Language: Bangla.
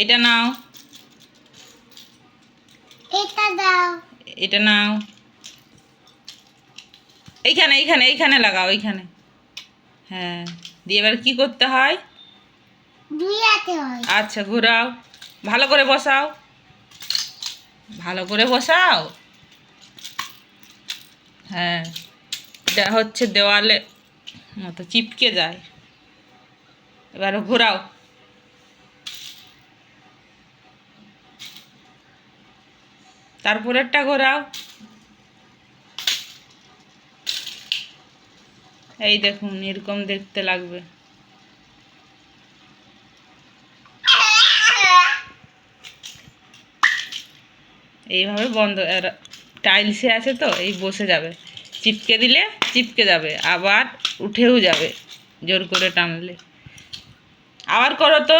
এটা নাও, এটা দাও, এটা নাও, এইখানে এইখানে এইখানে লাগাও, এইখানে। হ্যাঁ, দিয়ে এবার কি করতে হয়? দুইয়াতে হয়। আচ্ছা, ঘোরাও, ভালো করে বসাও, ভালো করে বসাও। হ্যাঁ, এটা হচ্ছে দেওয়ালে মতো চিপকে যায়। এবার ঘোরাও, তারপরেরটা ঘোরাও। এই দেখুন, এরকম দেখতে লাগবে। এইভাবে বন্ধ, টাইলসে আছে তো, এই বসে যাবে। চিপকে দিলে চিপকে যাবে, আবার উঠেও যাবে জোর করে টানলে। আবার করো তো।